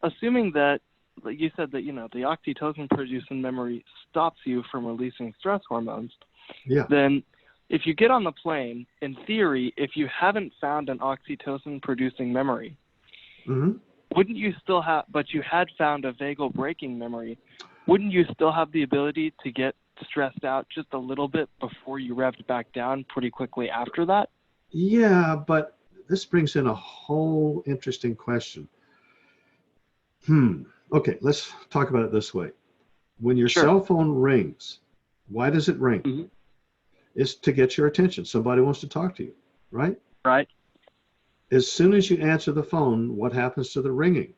assuming that, like you said, that, the oxytocin-producing memory stops you from releasing stress hormones, Yeah. then if you get on the plane, in theory, if you haven't found an oxytocin-producing memory, Mm-hmm. wouldn't you still have, but you had found a vagal braking memory, wouldn't you still have the ability to get stressed out just a little bit before you revved back down pretty quickly after that? Yeah, but this brings in a whole interesting question. Okay, let's talk about it this way. When your Sure. cell phone rings, why does it ring? Mm-hmm. It's to get your attention. Somebody wants to talk to you, right? Right? As soon as you answer the phone, what happens to the ringing?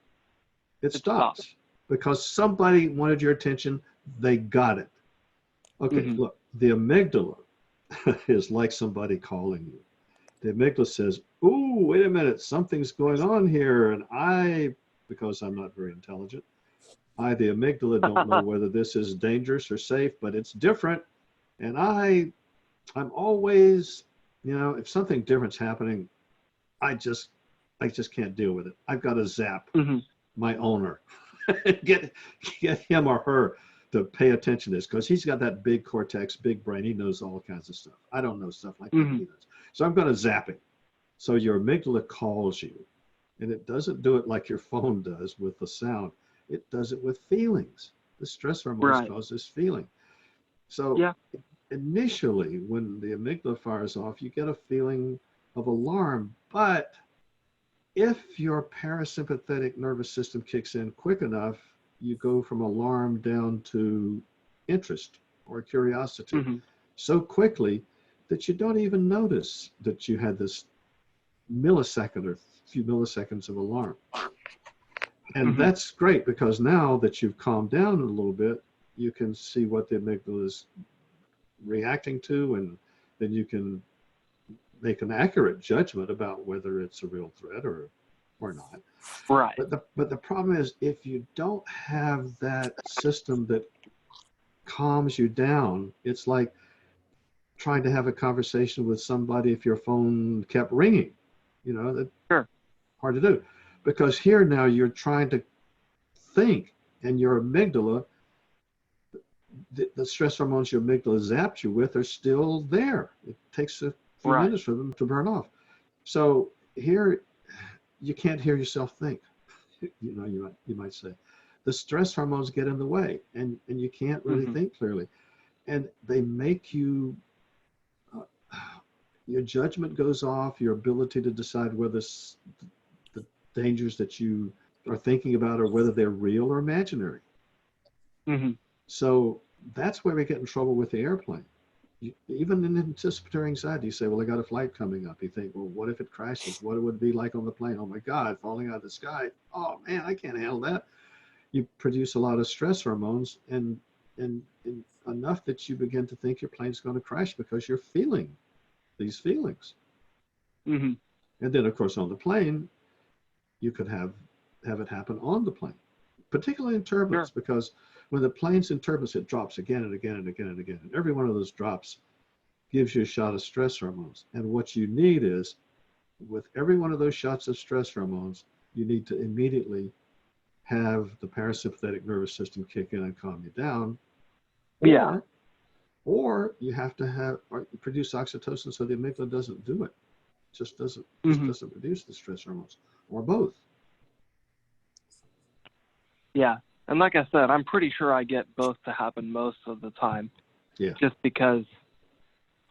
It It stops. stops because somebody wanted your attention. They got it. Okay, Mm-hmm. look, the amygdala is like somebody calling you. The amygdala says, "Ooh, wait a minute, something's going on here." And because I'm not very intelligent, the amygdala, don't know whether this is dangerous or safe, but it's different. And I'm always, if something different's happening, I just can't deal with it. I've got to zap Mm-hmm. my owner, get him or her to pay attention to this, because he's got that big cortex, big brain. He knows all kinds of stuff. I don't know stuff like that, Mm-hmm. he does. So I'm going to zap him. So your amygdala calls you, and it doesn't do it like your phone does with the sound. It does it with feelings. The stress hormones Right. cause this feeling. So Yeah. initially, when the amygdala fires off, you get a feeling of alarm. But if your parasympathetic nervous system kicks in quick enough, you go from alarm down to interest or curiosity Mm-hmm. so quickly that you don't even notice that you had this millisecond or few milliseconds of alarm. And Mm-hmm. that's great, because now that you've calmed down a little bit, you can see what the amygdala is reacting to, and then you can make an accurate judgment about whether it's a real threat or not. Right. But the problem is, if you don't have that system that calms you down, it's like trying to have a conversation with somebody if your phone kept ringing. That's Sure. hard to do, because here now you're trying to think, and your amygdala, the stress hormones your amygdala zapped you with, are still there. It takes a few Right. minutes for them to burn off. So here, you can't hear yourself think. You might say, the stress hormones get in the way, and you can't really Mm-hmm. think clearly, and they make you. Your judgment goes off. Your ability to decide whether the dangers that you are thinking about, or whether they're real or imaginary. Mm-hmm. So that's where we get in trouble with the airplane. Even in anticipatory anxiety, you say, well, I got a flight coming up. You think, well, what if it crashes? What would it be like on the plane? Oh my God, falling out of the sky. Oh man, I can't handle that. You produce a lot of stress hormones, and enough that you begin to think your plane's going to crash because you're feeling these feelings. Mm-hmm. And then, of course, on the plane, you could have it happen on the plane, particularly in turbulence, Sure. because when the plane's in turbulence, it drops again and again and again and again. And every one of those drops gives you a shot of stress hormones. And what you need is, with every one of those shots of stress hormones, you need to immediately have the parasympathetic nervous system kick in and calm you down, Yeah. or you have to produce oxytocin so the amygdala doesn't do it. Just Mm-hmm. doesn't produce the stress hormones, or both. Yeah. And like I said, I'm pretty sure I get both to happen most of the time. Yeah. Just because,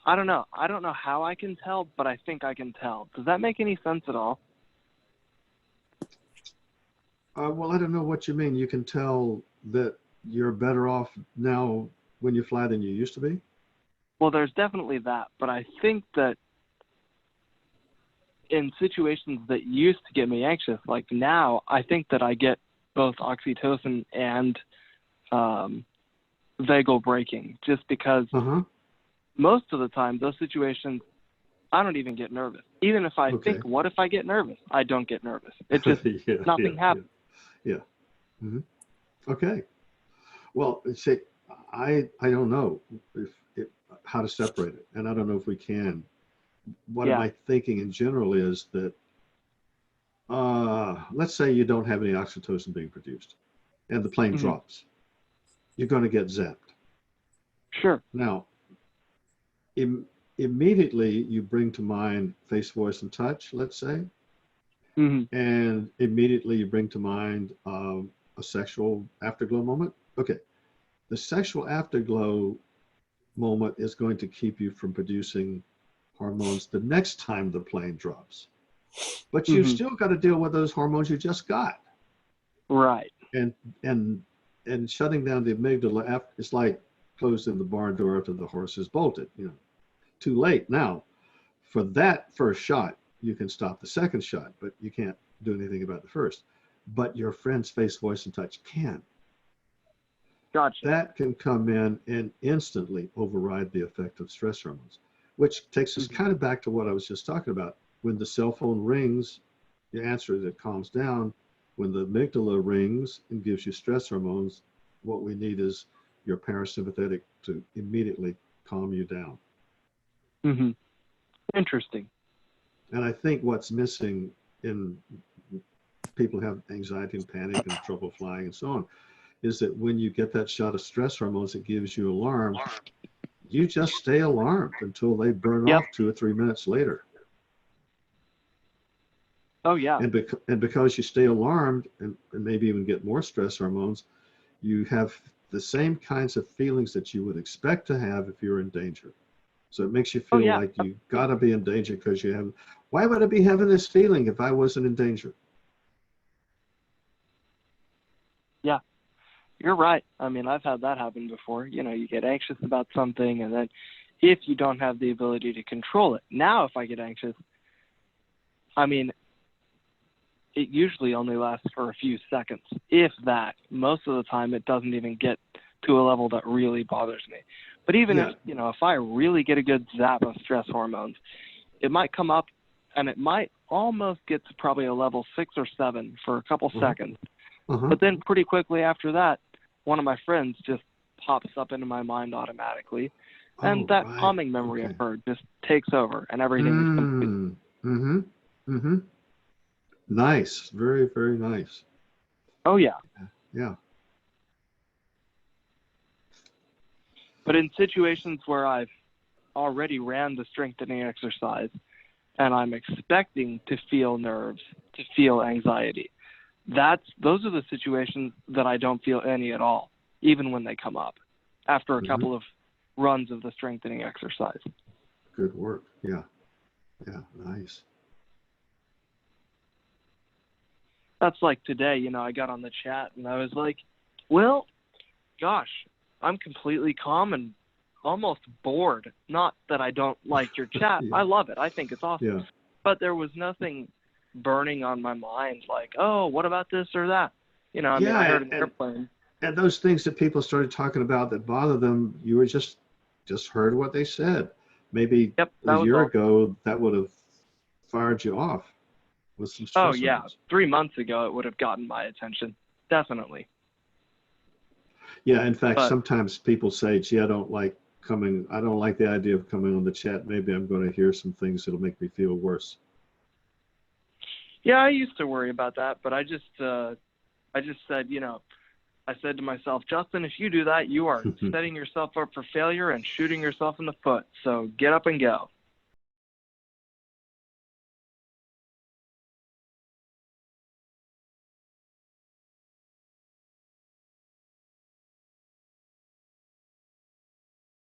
I don't know. I don't know how I can tell, but I think I can tell. Does that make any sense at all? Well, I don't know what you mean. You can tell that you're better off now when you fly than you used to be? Well, there's definitely that, but I think that in situations that used to get me anxious, like now, I think that I get both oxytocin and vagal braking, just because Uh-huh. most of the time, those situations, I don't even get nervous. Even if I Okay. think, what if I get nervous? I don't get nervous. It just, Yeah, nothing happens. yeah. Hmm. Okay. Well, see, I don't know if how to separate it, and I don't know if we can. What Yeah. my thinking in general is that let's say you don't have any oxytocin being produced and the plane Hmm. drops. You're going to get zapped. Sure. Now, im- immediately you bring to mind face, voice, and touch, let's say, Hmm. and immediately you bring to mind a sexual afterglow moment. Okay, the sexual afterglow moment is going to keep you from producing hormones the next time the plane drops. But you've Hmm. still got to deal with those hormones you just got. Right. And and and shutting down the amygdala after, it's like closing the barn door after the horse is bolted. Too late now. For that first shot, you can stop the second shot, but you can't do anything about the first. But your friend's face, voice, and touch can. Gotcha. That can come in and instantly override the effect of stress hormones, which takes us Hmm. kind of back to what I was just talking about. When the cell phone rings, you answer it, it calms down. When the amygdala rings and gives you stress hormones, what we need is your parasympathetic to immediately calm you down. Hmm. Interesting. And I think what's missing in people who have anxiety and panic and trouble flying and so on is that when you get that shot of stress hormones, it gives you alarm. You just stay alarmed until they burn Yep. off 2 or 3 minutes later. Oh, yeah. And because you stay alarmed and maybe even get more stress hormones, you have the same kinds of feelings that you would expect to have if you're in danger. So it makes you Oh, feel yeah. like you got to Absolutely. be in danger because you have, why would I be having this feeling if I wasn't in danger? Yeah. You're right. I mean, I've had that happen before. You get anxious about something, and then if you don't have the ability to control it, now if I get anxious, I mean, it usually only lasts for a few seconds, if that. Most of the time, it doesn't even get to a level that really bothers me. But even if, Yeah, if I really get a good zap of stress hormones, it might come up and it might almost get to probably a level 6 or 7 for a couple uh-huh, seconds. uh-huh. But then pretty quickly after that, one of my friends just pops up into my mind automatically. And Oh, that right. calming memory of Okay. her just takes over and everything is complete. Mm, mm-hmm, mm-hmm. Nice. Very, very nice. Oh, yeah. Yeah. But in situations where I've already ran the strengthening exercise and I'm expecting to feel nerves, to feel anxiety, those are the situations that I don't feel any at all, even when they come up after a Mm-hmm. couple of runs of the strengthening exercise. Good work. Yeah. Yeah. Nice. That's like today, I got on the chat and I was like, well, gosh, I'm completely calm and almost bored. Not that I don't like your chat. Yeah. I love it. I think it's awesome. Yeah. But there was nothing burning on my mind like, oh, what about this or that? I mean, Yeah. I heard And, an and airplane. and those things that people started talking about that bother them, you were just heard what they said. Maybe Yep, a that was year all. ago that would have fired you off with some Oh, stress yeah. hormones. 3 months ago, it would have gotten my attention. Definitely. Yeah, in fact, But sometimes people say, gee, I don't like the idea of coming on the chat. Maybe I'm going to hear some things that'll make me feel worse. yeah, I used to worry about that, but I just said, I said to myself, Justin, if you do that, you are setting yourself up for failure and shooting yourself in the foot. So get up and go.